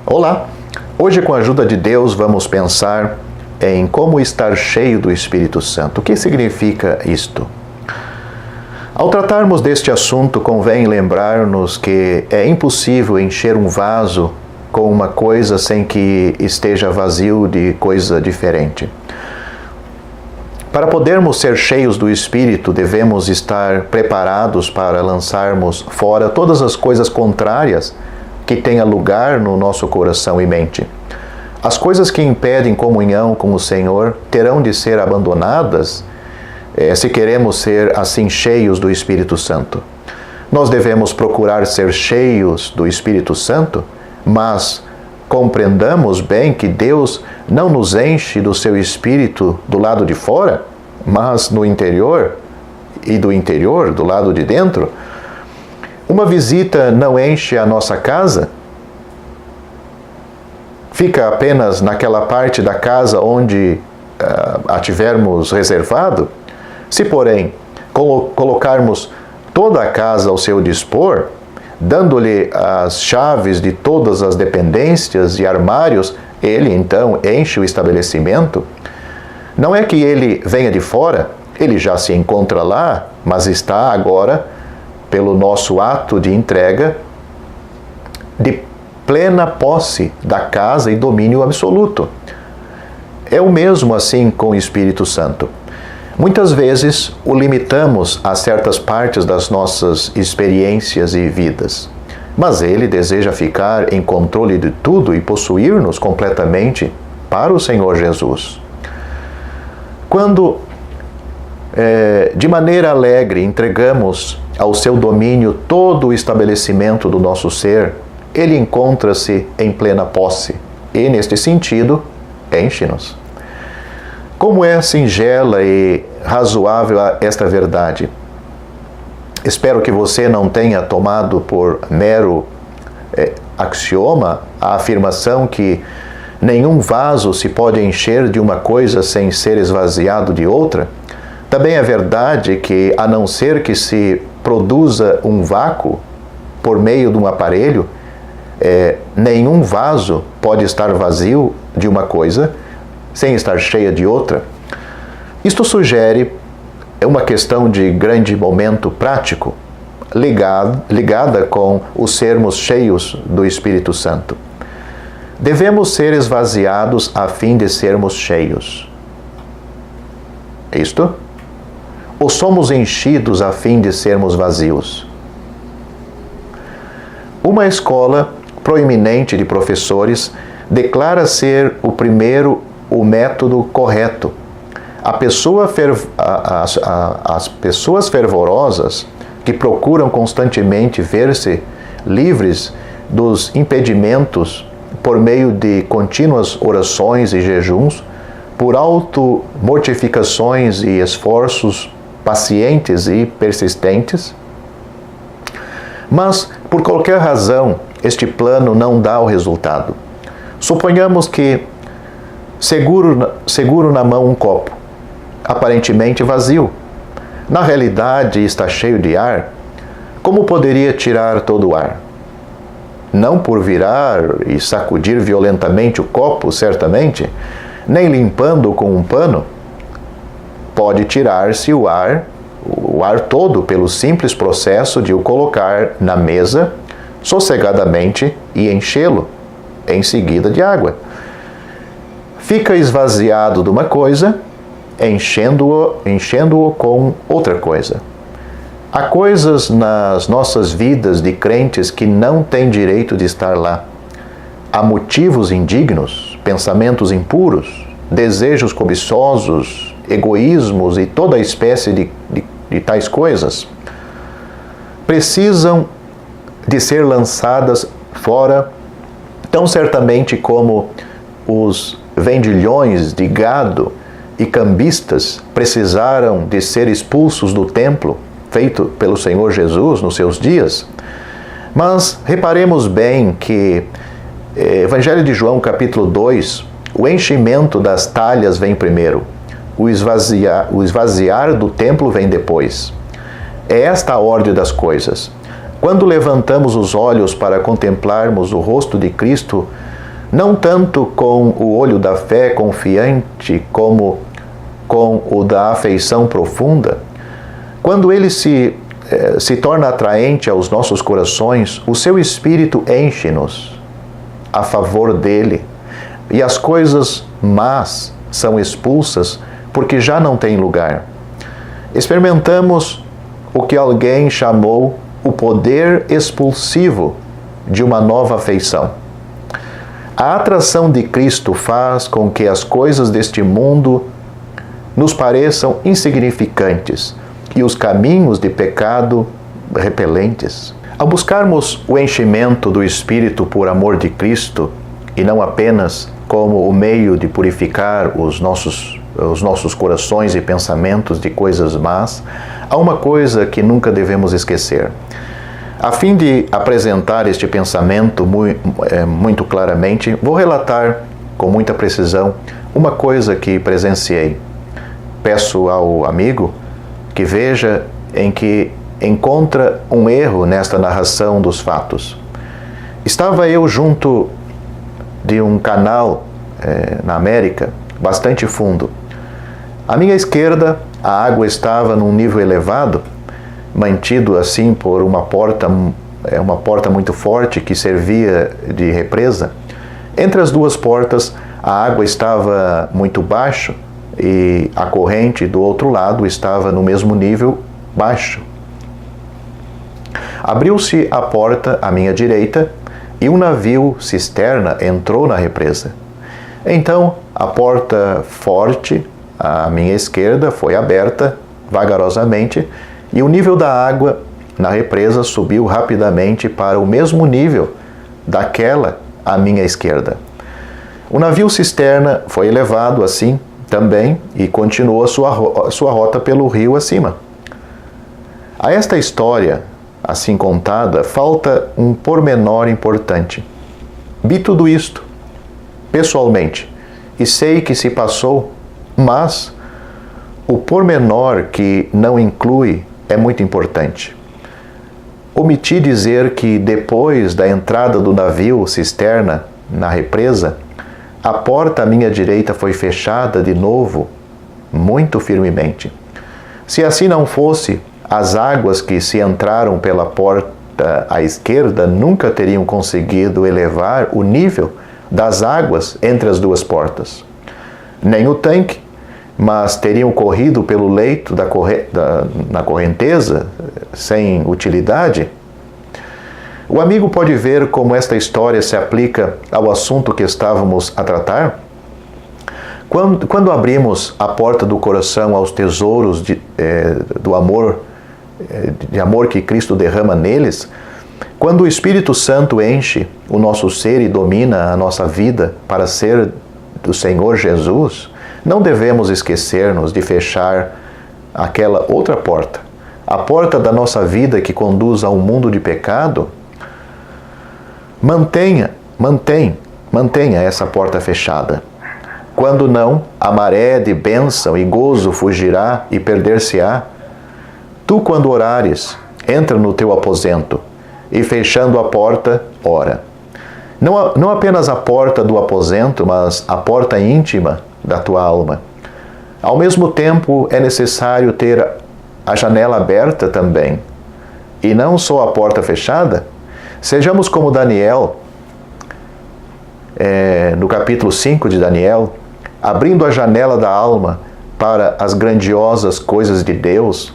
Olá! Hoje, com a ajuda de Deus, vamos pensar em como estar cheio do Espírito Santo. O que significa isto? Ao tratarmos deste assunto, convém lembrar-nos que é impossível encher um vaso com uma coisa sem que esteja vazio de coisa diferente. Para podermos ser cheios do Espírito, devemos estar preparados para lançarmos fora todas as coisas contrárias que tenha lugar no nosso coração e mente. As coisas que impedem comunhão com o Senhor terão de ser abandonadas se queremos ser assim cheios do Espírito Santo. Nós devemos procurar ser cheios do Espírito Santo, mas compreendamos bem que Deus não nos enche do seu Espírito do lado de fora, mas no interior, e do interior, do lado de dentro. Uma visita não enche a nossa casa? Fica apenas naquela parte da casa onde a tivermos reservado? Se, porém, colocarmos toda a casa ao seu dispor, dando-lhe as chaves de todas as dependências e armários, ele então enche o estabelecimento. Não é que ele venha de fora, ele já se encontra lá, mas está agora, pelo nosso ato de entrega, de plena posse da casa e domínio absoluto. É o mesmo assim com o Espírito Santo. Muitas vezes o limitamos a certas partes das nossas experiências e vidas, mas ele deseja ficar em controle de tudo e possuir-nos completamente para o Senhor Jesus. Quando de maneira alegre entregamos ao seu domínio todo o estabelecimento do nosso ser, ele encontra-se em plena posse e, neste sentido, enche-nos. Como é singela e razoável esta verdade? Espero que você não tenha tomado por mero axioma a afirmação que nenhum vaso se pode encher de uma coisa sem ser esvaziado de outra. Também é verdade que, a não ser que se produza um vácuo por meio de um aparelho, nenhum vaso pode estar vazio de uma coisa sem estar cheia de outra. Isto sugere uma questão de grande momento prático, ligada com os sermos cheios do Espírito Santo. Devemos ser esvaziados a fim de sermos cheios. Isto? Ou somos enchidos a fim de sermos vazios? Uma escola proeminente de professores declara ser o método correto. As pessoas fervorosas que procuram constantemente ver-se livres dos impedimentos por meio de contínuas orações e jejuns, por auto-mortificações e esforços pacientes e persistentes. Mas, por qualquer razão, este plano não dá o resultado. Suponhamos que seguro na mão um copo, aparentemente vazio. Na realidade, está cheio de ar. Como poderia tirar todo o ar? Não por virar e sacudir violentamente o copo, certamente, nem limpando com um pano. Pode tirar-se o ar todo pelo simples processo de o colocar na mesa, sossegadamente, e enchê-lo, em seguida, de água. Fica esvaziado de uma coisa, enchendo-o com outra coisa. Há coisas nas nossas vidas de crentes que não têm direito de estar lá. Há motivos indignos, pensamentos impuros, desejos cobiçosos, egoísmos e toda espécie de tais coisas. Precisam de ser lançadas fora, tão certamente como os vendilhões de gado e cambistas precisaram de ser expulsos do templo, feito pelo Senhor Jesus nos seus dias. Mas reparemos bem que Evangelho de João, capítulo 2, o enchimento das talhas vem primeiro, o esvaziar do templo vem depois. É esta a ordem das coisas. Quando levantamos os olhos para contemplarmos o rosto de Cristo, não tanto com o olho da fé confiante como com o da afeição profunda, quando ele se torna atraente aos nossos corações, o seu Espírito enche-nos a favor dele, e as coisas más são expulsas porque já não têm lugar. Experimentamos o que alguém chamou o poder expulsivo de uma nova afeição. A atração de Cristo faz com que as coisas deste mundo nos pareçam insignificantes e os caminhos de pecado repelentes. Ao buscarmos o enchimento do Espírito por amor de Cristo, e não apenas como o meio de purificar os nossos corações e pensamentos de coisas más, há uma coisa que nunca devemos esquecer. A fim de apresentar este pensamento muito claramente, vou relatar com muita precisão uma coisa que presenciei. Peço ao amigo que veja em que encontra um erro nesta narração dos fatos. Estava eu junto de um canal na América, bastante fundo. À minha esquerda, a água estava num nível elevado, mantido assim por uma porta muito forte que servia de represa. Entre as duas portas, a água estava muito baixo e a corrente do outro lado estava no mesmo nível baixo. Abriu-se a porta à minha direita e um navio cisterna entrou na represa. Então, a porta forte à minha esquerda foi aberta vagarosamente e o nível da água na represa subiu rapidamente para o mesmo nível daquela à minha esquerda. O navio cisterna foi elevado assim também e continuou a sua rota pelo rio acima. A esta história, assim contada, falta um pormenor importante. Vi tudo isto pessoalmente e sei que se passou, mas o pormenor que não inclui é muito importante. Omiti dizer que depois da entrada do navio cisterna na represa, a porta à minha direita foi fechada de novo, muito firmemente. Se assim não fosse, as águas que se entraram pela porta à esquerda nunca teriam conseguido elevar o nível das águas entre as duas portas. Nem o tanque, mas teriam corrido pelo leito na correnteza, sem utilidade. O amigo pode ver como esta história se aplica ao assunto que estávamos a tratar? Quando abrimos a porta do coração aos tesouros do amor, de amor que Cristo derrama neles, quando o Espírito Santo enche o nosso ser e domina a nossa vida para ser do Senhor Jesus, não devemos esquecer-nos de fechar aquela outra porta, a porta da nossa vida que conduz ao mundo de pecado. Mantenha essa porta fechada. Quando não, a maré de bênção e gozo fugirá e perder-se-á. Tu, quando orares, entra no teu aposento e, fechando a porta, ora. Não apenas a porta do aposento, mas a porta íntima da tua alma. Ao mesmo tempo, é necessário ter a janela aberta também, e não só a porta fechada. Sejamos como Daniel, no capítulo 5 de Daniel, abrindo a janela da alma para as grandiosas coisas de Deus,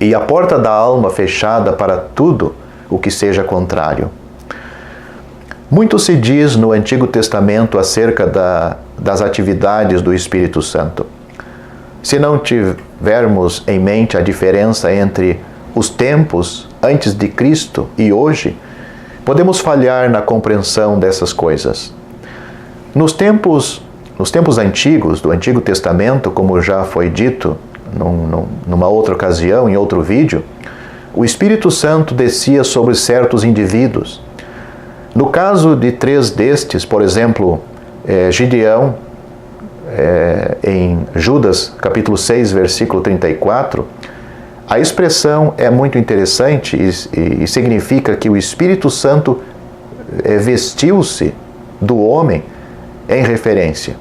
e a porta da alma fechada para tudo o que seja contrário. Muito se diz no Antigo Testamento acerca das atividades do Espírito Santo. Se não tivermos em mente a diferença entre os tempos antes de Cristo e hoje, podemos falhar na compreensão dessas coisas. Nos tempos antigos, do Antigo Testamento, como já foi dito numa outra ocasião, em outro vídeo, o Espírito Santo descia sobre certos indivíduos. No caso de 3 destes, por exemplo, Gideão, em Judas, capítulo 6, versículo 34, a expressão é muito interessante e significa que o Espírito Santo vestiu-se do homem em referência.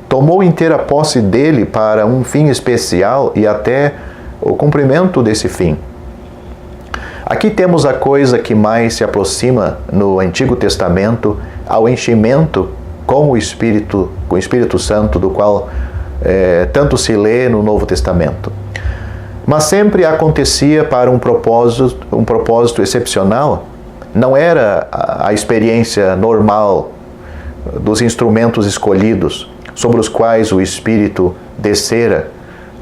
Tomou inteira posse dele para um fim especial e até o cumprimento desse fim. Aqui temos a coisa que mais se aproxima no Antigo Testamento ao enchimento com o Espírito Santo, do qual tanto se lê no Novo Testamento. Mas sempre acontecia para um propósito excepcional. Não era a experiência normal dos instrumentos escolhidos, sobre os quais o Espírito descera,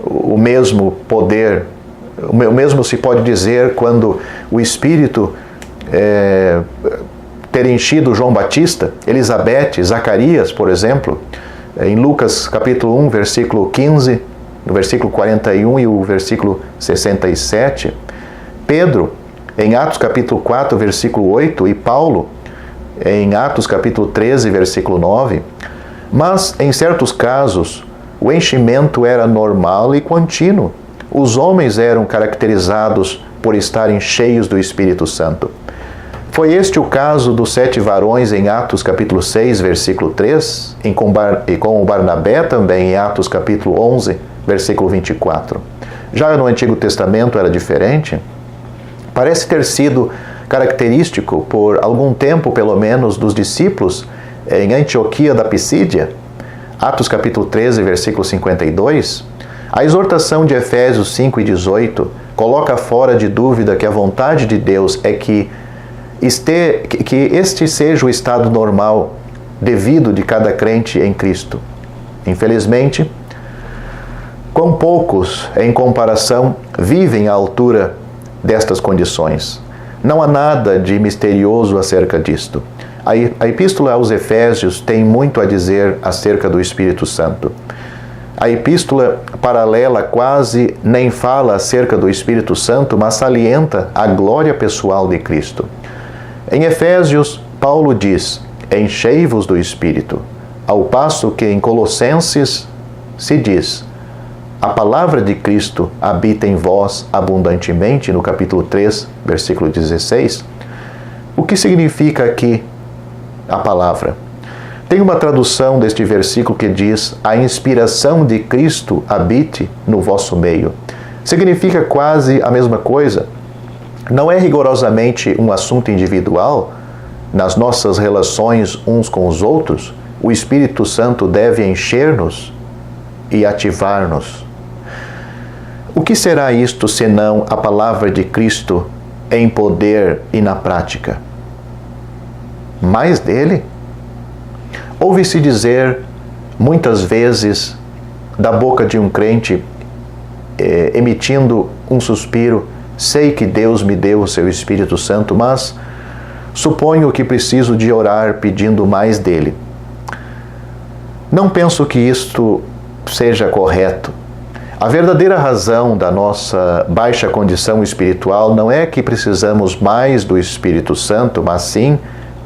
o mesmo poder. O mesmo se pode dizer quando o Espírito ter enchido João Batista, Elizabeth, Zacarias, por exemplo, em Lucas capítulo 1, versículo 15, no versículo 41 e o versículo 67, Pedro, em Atos capítulo 4, versículo 8, e Paulo, em Atos capítulo 13, versículo 9, mas em certos casos o enchimento era normal e contínuo. Os homens eram caracterizados por estarem cheios do Espírito Santo. Foi este o caso dos 7 varões em Atos capítulo 6, versículo 3, e com o Barnabé também em Atos capítulo 11, versículo 24. Já no Antigo Testamento era diferente. Parece ter sido característico por algum tempo, pelo menos, dos discípulos em Antioquia da Pisídia, Atos capítulo 13, versículo 52, a exortação de Efésios 5 e 18 coloca fora de dúvida que a vontade de Deus é que este seja o estado normal, devido de cada crente em Cristo. Infelizmente, quão poucos, em comparação, vivem à altura destas condições. Não há nada de misterioso acerca disto. A Epístola aos Efésios tem muito a dizer acerca do Espírito Santo. A Epístola paralela quase nem fala acerca do Espírito Santo, mas salienta a glória pessoal de Cristo. Em Efésios, Paulo diz: enchei-vos do Espírito, ao passo que em Colossenses se diz: a palavra de Cristo habita em vós abundantemente, no capítulo 3, versículo 16. O que significa aqui a palavra? Tem uma tradução deste versículo que diz: a inspiração de Cristo habite no vosso meio. Significa quase a mesma coisa. Não é rigorosamente um assunto individual. Nas nossas relações uns com os outros, o Espírito Santo deve encher-nos e ativar-nos. O que será isto senão a palavra de Cristo em poder e na prática? Mais dele? Ouve-se dizer muitas vezes da boca de um crente emitindo um suspiro: sei que Deus me deu o seu Espírito Santo, mas suponho que preciso de orar pedindo mais dele. Não penso que isto seja correto. A verdadeira razão da nossa baixa condição espiritual não é que precisamos mais do Espírito Santo, mas sim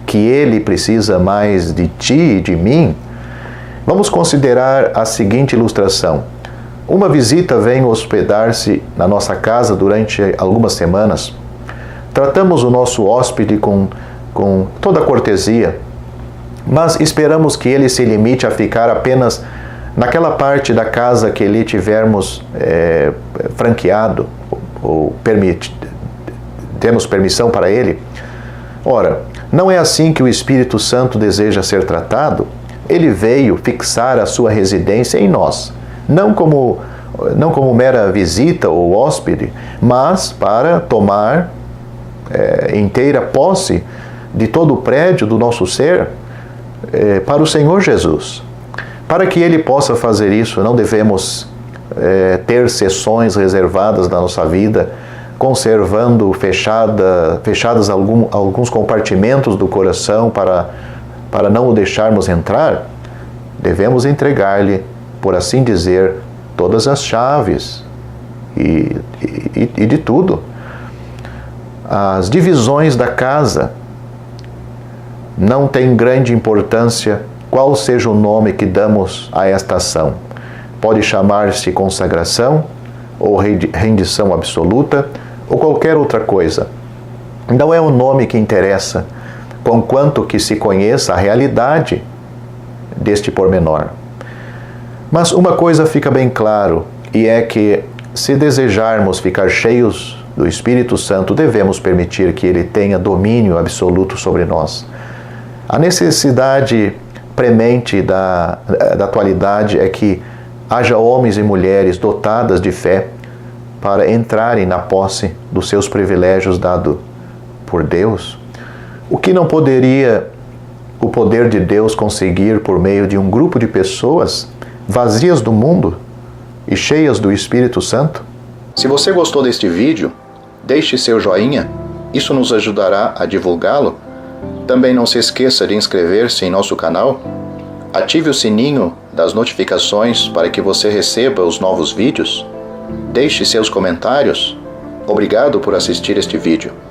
que ele precisa mais de ti e de mim. Vamos considerar a seguinte ilustração. Uma visita vem hospedar-se na nossa casa durante algumas semanas. Tratamos o nosso hóspede com toda a cortesia, mas esperamos que ele se limite a ficar apenas naquela parte da casa que lhe tivermos franqueado ou temos permissão para ele. Ora, não é assim que o Espírito Santo deseja ser tratado. Ele veio fixar a sua residência em nós, não como mera visita ou hóspede, mas para tomar inteira posse de todo o prédio do nosso ser para o Senhor Jesus. Para que ele possa fazer isso, não devemos ter sessões reservadas na nossa vida, conservando fechadas alguns compartimentos do coração para não o deixarmos entrar. Devemos entregar-lhe, por assim dizer, todas as chaves e de tudo. As divisões da casa não têm grande importância qual seja o nome que damos a esta ação. Pode chamar-se consagração, ou rendição absoluta, ou qualquer outra coisa. Não é o nome que interessa, conquanto que se conheça a realidade deste pormenor. Mas uma coisa fica bem claro, e é que se desejarmos ficar cheios do Espírito Santo, devemos permitir que ele tenha domínio absoluto sobre nós. A necessidade premente da atualidade é que haja homens e mulheres dotadas de fé para entrarem na posse dos seus privilégios dados por Deus, o que não poderia o poder de Deus conseguir por meio de um grupo de pessoas vazias do mundo e cheias do Espírito Santo? Se você gostou deste vídeo, deixe seu joinha, isso nos ajudará a divulgá-lo. Também não se esqueça de inscrever-se em nosso canal, ative o sininho das notificações para que você receba os novos vídeos, deixe seus comentários. Obrigado por assistir este vídeo.